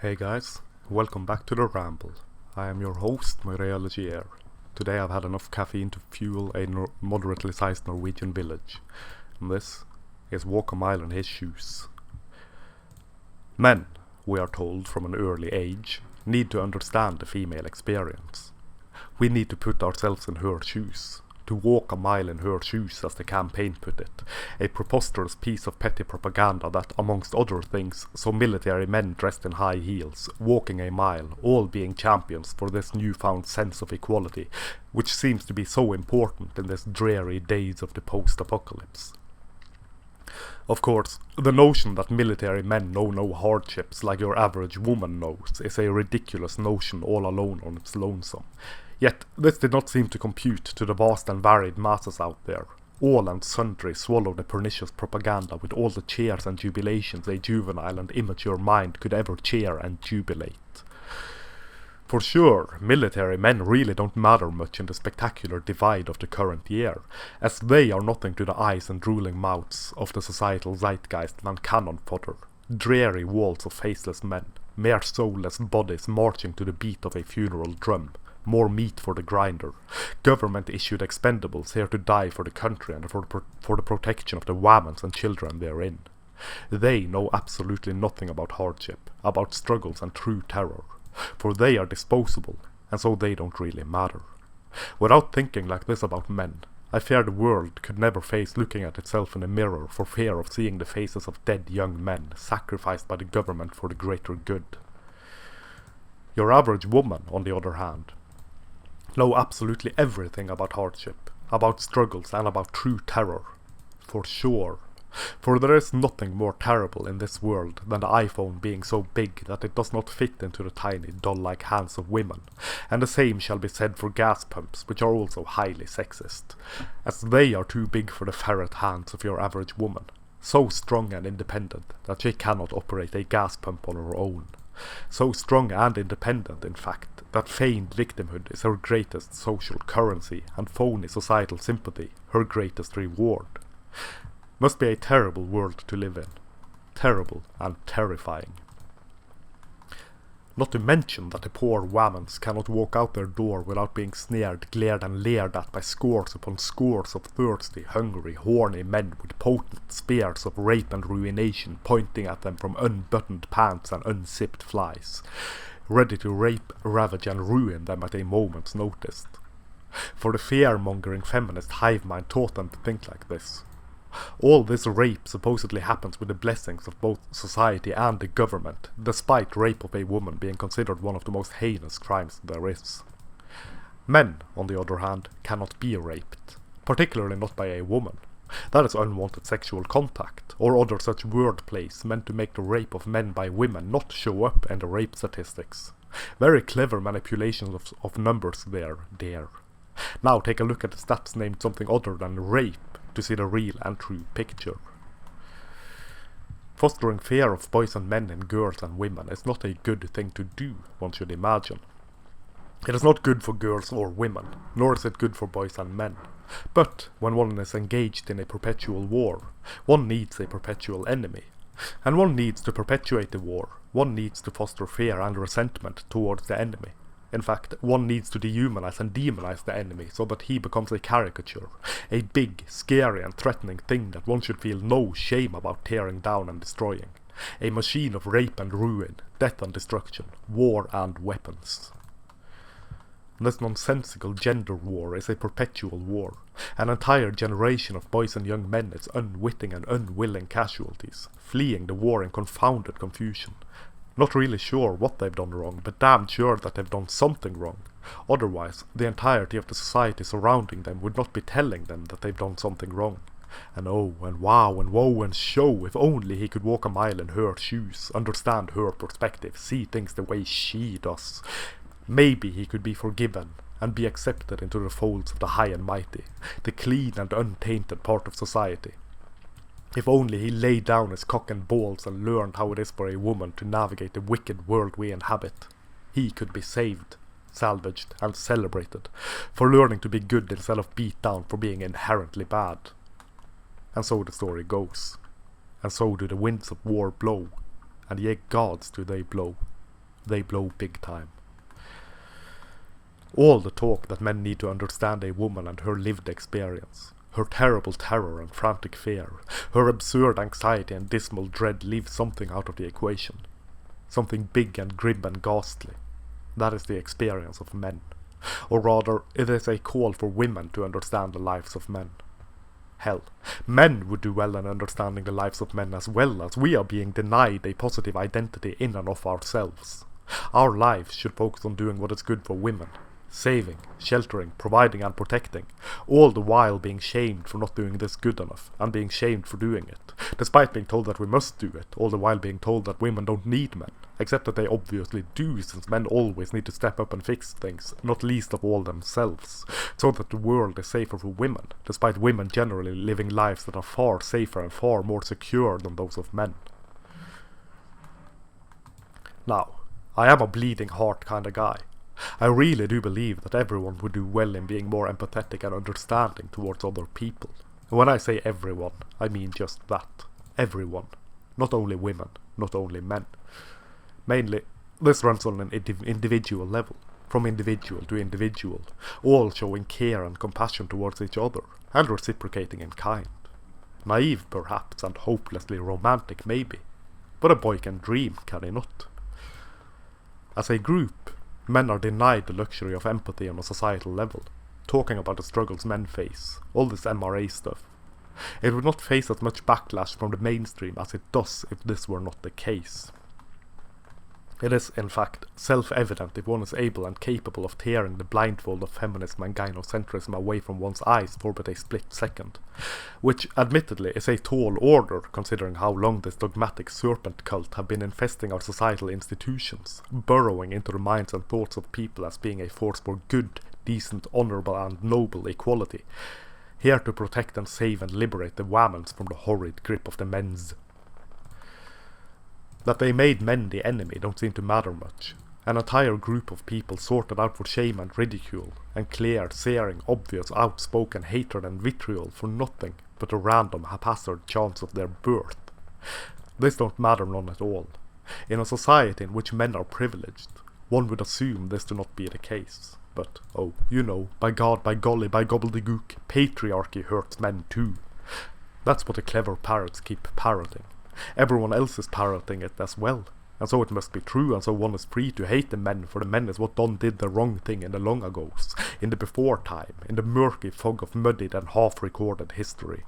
Hey guys, welcome back to the Ramble. I am your host, Myreology Air. Today I've had enough caffeine to fuel a moderately sized Norwegian village. And this is Walk a Mile in His Shoes. Men, we are told from an early age, need to understand the female experience. We need to put ourselves in her shoes. To walk a mile in her shoes, as the campaign put it, a preposterous piece of petty propaganda that, amongst other things, saw military men dressed in high heels, walking a mile, all being champions for this newfound sense of equality, which seems to be so important in this dreary days of the post-apocalypse. Of course, the notion that military men know no hardships like your average woman knows is a ridiculous notion all alone on its lonesome. Yet this did not seem to compute to the vast and varied masses out there. All and sundry swallow the pernicious propaganda with all the cheers and jubilations a juvenile and immature mind could ever cheer and jubilate. For sure, military men really don't matter much in the spectacular divide of the current year, as they are nothing to the eyes and drooling mouths of the societal zeitgeist than cannon fodder, dreary walls of faceless men, mere soulless bodies marching to the beat of a funeral drum, more meat for the grinder, government-issued expendables here to die for the country and for the protection of the women and children therein. They know absolutely nothing about hardship, about struggles and true terror, for they are disposable, and so they don't really matter. Without thinking like this about men, I fear the world could never face looking at itself in a mirror for fear of seeing the faces of dead young men sacrificed by the government for the greater good. Your average woman, on the other hand, know absolutely everything about hardship, about struggles and about true terror. For sure. For there is nothing more terrible in this world than the iPhone being so big that it does not fit into the tiny doll-like hands of women, and the same shall be said for gas pumps, which are also highly sexist, as they are too big for the ferret hands of your average woman, so strong and independent that she cannot operate a gas pump on her own. So strong and independent, in fact, that feigned victimhood is her greatest social currency and phony societal sympathy her greatest reward. Must be a terrible world to live in. Terrible and terrifying. Not to mention that the poor wamens cannot walk out their door without being sneered, glared and leered at by scores upon scores of thirsty, hungry, horny men with potent spears of rape and ruination pointing at them from unbuttoned pants and unzipped flies, ready to rape, ravage and ruin them at a moment's notice. For the fear-mongering feminist hive mind taught them to think like this. All this rape supposedly happens with the blessings of both society and the government, despite rape of a woman being considered one of the most heinous crimes there is. Men, on the other hand, cannot be raped, particularly not by a woman. That is unwanted sexual contact, or other such wordplays meant to make the rape of men by women not show up in the rape statistics. Very clever manipulations of numbers there, dear. Now take a look at the stats named something other than rape, to see the real and true picture. Fostering fear of boys and men in girls and women is not a good thing to do, one should imagine. It is not good for girls or women, nor is it good for boys and men. But when one is engaged in a perpetual war, one needs a perpetual enemy. And one needs to perpetuate the war, one needs to foster fear and resentment towards the enemy. In fact, one needs to dehumanize and demonize the enemy so that he becomes a caricature, a big, scary and threatening thing that one should feel no shame about tearing down and destroying. A machine of rape and ruin, death and destruction, war and weapons. This nonsensical gender war is a perpetual war. An entire generation of boys and young men is unwitting and unwilling casualties, fleeing the war in confounded confusion. Not really sure what they've done wrong, but damn sure that they've done something wrong. Otherwise, the entirety of the society surrounding them would not be telling them that they've done something wrong. And oh, and wow, and woe, and show, if only he could walk a mile in her shoes, understand her perspective, see things the way she does. Maybe he could be forgiven, and be accepted into the folds of the high and mighty, the clean and untainted part of society. If only he laid down his cock and balls and learned how it is for a woman to navigate the wicked world we inhabit, he could be saved, salvaged and celebrated for learning to be good instead of beat down for being inherently bad. And so the story goes. And so do the winds of war blow, and ye gods do they blow. they blow big time. All the talk that men need to understand a woman and her lived experience, her terrible terror and frantic fear, her absurd anxiety and dismal dread leave something out of the equation. Something big and grim and ghastly. That is the experience of men. Or rather, it is a call for women to understand the lives of men. Hell, men would do well in understanding the lives of men as well, as we are being denied a positive identity in and of ourselves. Our lives should focus on doing what is good for women. Saving, sheltering, providing and protecting, all the while being shamed for not doing this good enough, and being shamed for doing it, despite being told that we must do it, all the while being told that women don't need men, except that they obviously do, since men always need to step up and fix things, not least of all themselves, so that the world is safer for women, despite women generally living lives that are far safer and far more secure than those of men. Now, I am a bleeding heart kind of guy. I really do believe that everyone would do well in being more empathetic and understanding towards other people. And when I say everyone, I mean just that. Everyone. Not only women, not only men. Mainly, this runs on an individual level, from individual to individual, all showing care and compassion towards each other, and reciprocating in kind. Naive perhaps, and hopelessly romantic maybe, but a boy can dream, can he not? As a group, men are denied the luxury of empathy on a societal level, talking about the struggles men face, all this MRA stuff. It would not face as much backlash from the mainstream as it does if this were not the case. It is, in fact, self-evident if one is able and capable of tearing the blindfold of feminism and gynocentrism away from one's eyes for but a split second, which admittedly is a tall order considering how long this dogmatic serpent cult have been infesting our societal institutions, burrowing into the minds and thoughts of people as being a force for good, decent, honourable and noble equality, here to protect and save and liberate the whammons from the horrid grip of the men's. That they made men the enemy don't seem to matter much. An entire group of people sorted out for shame and ridicule, and clear, searing, obvious, outspoken hatred and vitriol for nothing but a random, haphazard chance of their birth. This don't matter none at all. In a society in which men are privileged, one would assume this to not be the case. But, oh, you know, by God, by golly, by gobbledygook, patriarchy hurts men too. That's what the clever parrots keep parroting. Everyone else is parroting it as well, and so it must be true, and so one is free to hate the men, for the men is what done did the wrong thing in the long agos, in the before time, in the murky fog of muddied and half-recorded history.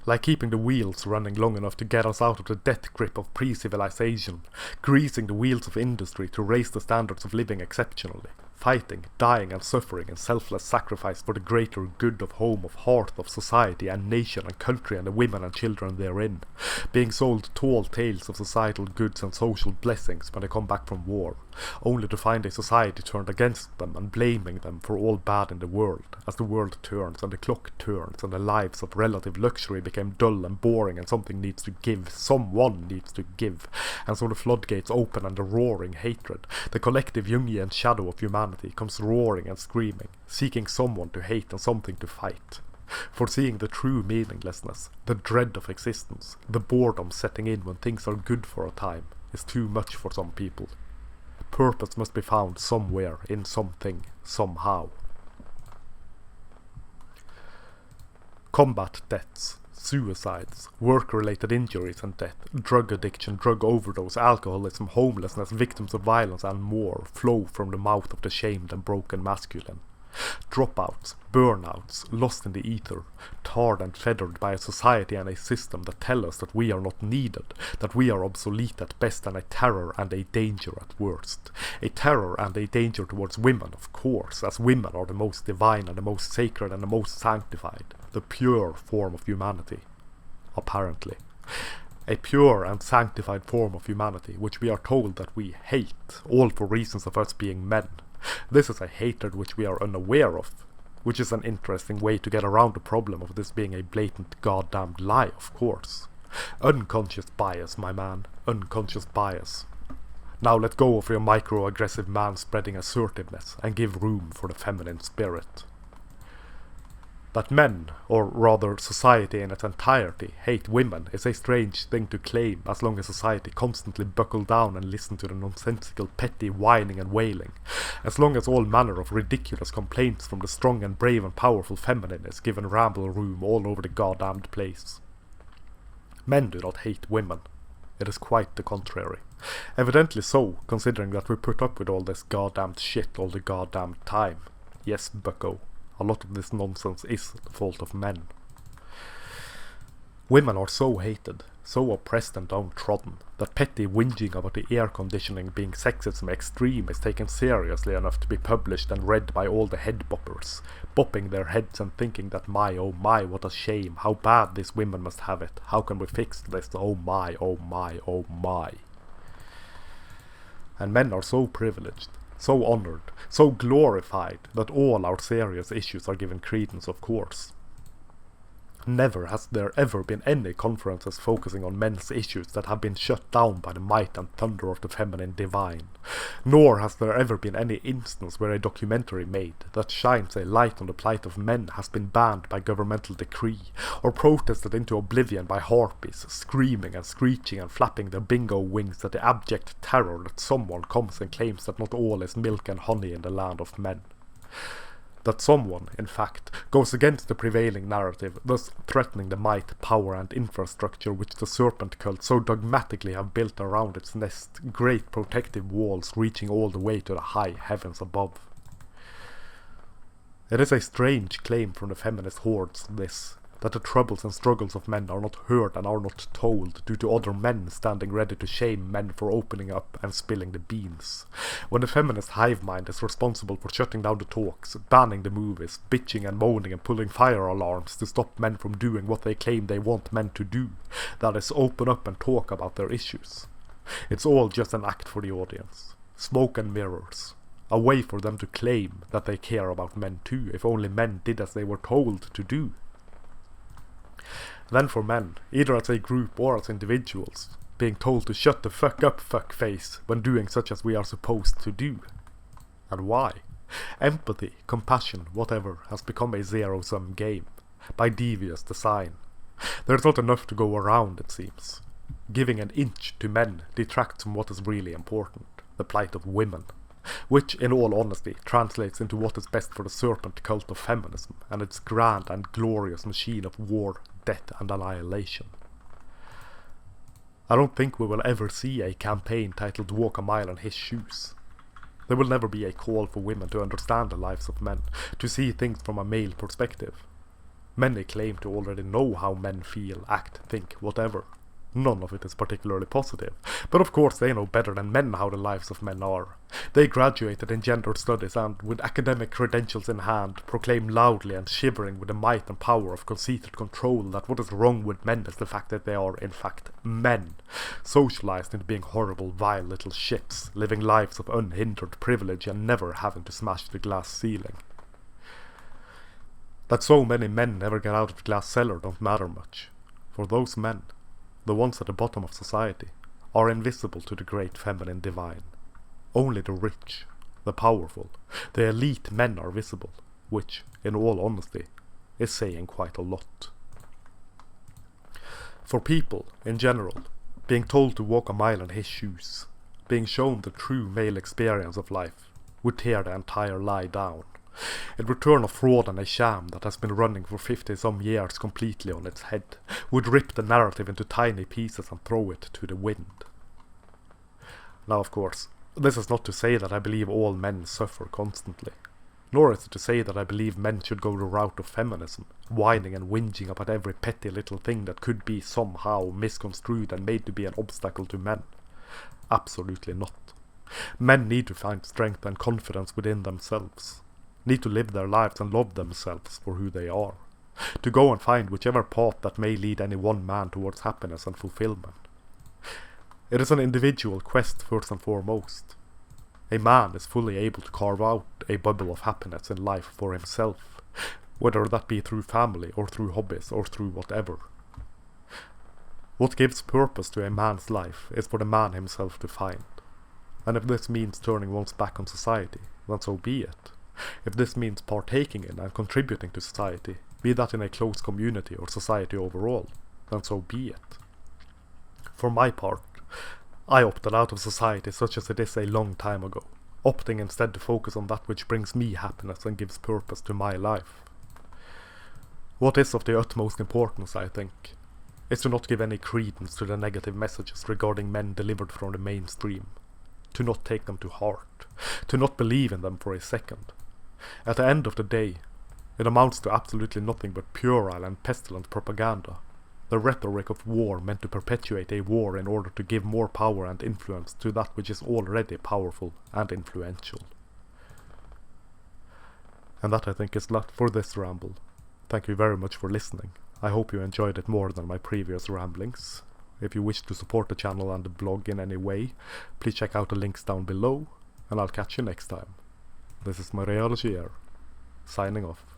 Like keeping the wheels running long enough to get us out of the death grip of pre-civilization, greasing the wheels of industry to raise the standards of living exceptionally, fighting, dying and suffering in selfless sacrifice for the greater good of home, of hearth, of society and nation and country and the women and children therein, being sold tall tales of societal goods and social blessings when they come back from war, only to find a society turned against them and blaming them for all bad in the world, as the world turns and the clock turns and the lives of relative luxury became dull and boring and something needs to give, someone needs to give, and so the floodgates open and the roaring hatred, the collective Jungian shadow of humanity comes roaring and screaming, seeking someone to hate and something to fight. Foreseeing the true meaninglessness, the dread of existence, the boredom setting in when things are good for a time, is too much for some people. Purpose must be found somewhere, in something, somehow. Combat deaths, suicides, work-related injuries and death, drug addiction, drug overdose, alcoholism, homelessness, victims of violence and more flow from the mouth of the shamed and broken masculine. Dropouts, burnouts, lost in the ether, tarred and feathered by a society and a system that tell us that we are not needed, that we are obsolete at best and a terror and a danger at worst. A terror and a danger towards women, of course, as women are the most divine and the most sacred and the most sanctified, the pure form of humanity, apparently. A pure and sanctified form of humanity, which we are told that we hate, all for reasons of us being men. This is a hatred which we are unaware of, which is an interesting way to get around the problem of this being a blatant goddamned lie, of course. Unconscious bias, my man, unconscious bias. Now let go of your micro-aggressive man-spreading assertiveness and give room for the feminine spirit. That men, or rather society in its entirety, hate women is a strange thing to claim as long as society constantly buckle down and listen to the nonsensical petty whining and wailing, as long as all manner of ridiculous complaints from the strong and brave and powerful feminine is given ramble room all over the goddamned place. Men do not hate women. It is quite the contrary. Evidently so, considering that we put up with all this goddamned shit all the goddamned time. Yes, bucko. A lot of this nonsense is the fault of men. Women are so hated, so oppressed and downtrodden, that petty whinging about the air conditioning being sexism extreme is taken seriously enough to be published and read by all the head boppers, bopping their heads and thinking that my, oh my, what a shame, how bad these women must have it, how can we fix this, oh my, oh my, oh my. And men are so privileged, so honored, so glorified that all our serious issues are given credence, of course. Never has there ever been any conferences focusing on men's issues that have been shut down by the might and thunder of the feminine divine. Nor has there ever been any instance where a documentary made that shines a light on the plight of men has been banned by governmental decree, or protested into oblivion by harpies, screaming and screeching and flapping their bingo wings at the abject terror that someone comes and claims that not all is milk and honey in the land of men. That someone, in fact, goes against the prevailing narrative, thus threatening the might, power and infrastructure which the serpent cult so dogmatically have built around its nest, great protective walls reaching all the way to the high heavens above. It is a strange claim from the feminist hordes, this, that the troubles and struggles of men are not heard and are not told due to other men standing ready to shame men for opening up and spilling the beans. When the feminist hive mind is responsible for shutting down the talks, banning the movies, bitching and moaning and pulling fire alarms to stop men from doing what they claim they want men to do, that is, open up and talk about their issues. It's all just an act for the audience. Smoke and mirrors. A way for them to claim that they care about men too, if only men did as they were told to do. Then for men, either as a group or as individuals, being told to shut the fuck up fuckface when doing such as we are supposed to do. And why? Empathy, compassion, whatever, has become a zero-sum game, by devious design. There's not enough to go around, it seems. Giving an inch to men detracts from what is really important, the plight of women, which, in all honesty, translates into what is best for the serpent cult of feminism and its grand and glorious machine of war, death and annihilation. I don't think we will ever see a campaign titled Walk a Mile in His Shoes. There will never be a call for women to understand the lives of men, to see things from a male perspective. Many claim to already know how men feel, act, think, whatever. None of it is particularly positive, but of course they know better than men how the lives of men are. They graduated in gender studies and, with academic credentials in hand, proclaim loudly and shivering with the might and power of conceited control that what is wrong with men is the fact that they are, in fact, men, socialized into being horrible, vile little shits, living lives of unhindered privilege and never having to smash the glass ceiling. That so many men never get out of the glass cellar don't matter much. For those men, the ones at the bottom of society, are invisible to the great feminine divine. Only the rich, the powerful, the elite men are visible, which, in all honesty, is saying quite a lot. For people, in general, being told to walk a mile in his shoes, being shown the true male experience of life, would tear the entire lie down. It would turn a fraud and a sham that has been running for 50-some years completely on its head, would rip the narrative into tiny pieces and throw it to the wind. Now, of course, this is not to say that I believe all men suffer constantly, nor is it to say that I believe men should go the route of feminism, whining and whinging about every petty little thing that could be somehow misconstrued and made to be an obstacle to men. Absolutely not. Men need to find strength and confidence within themselves. Need to live their lives and love themselves for who they are, to go and find whichever path that may lead any one man towards happiness and fulfillment. It is an individual quest first and foremost. A man is fully able to carve out a bubble of happiness in life for himself, whether that be through family or through hobbies or through whatever. What gives purpose to a man's life is for the man himself to find, and if this means turning one's back on society, then so be it. If this means partaking in and contributing to society, be that in a close community or society overall, then so be it. For my part, I opted out of society such as it is a long time ago, opting instead to focus on that which brings me happiness and gives purpose to my life. What is of the utmost importance, I think, is to not give any credence to the negative messages regarding men delivered from the mainstream, to not take them to heart, to not believe in them for a second. At the end of the day, it amounts to absolutely nothing but puerile and pestilent propaganda, the rhetoric of war meant to perpetuate a war in order to give more power and influence to that which is already powerful and influential. And that, I think, is that for this ramble. Thank you very much for listening. I hope you enjoyed it more than my previous ramblings. If you wish to support the channel and the blog in any way, please check out the links down below, and I'll catch you next time. This is my Reality Air, signing off.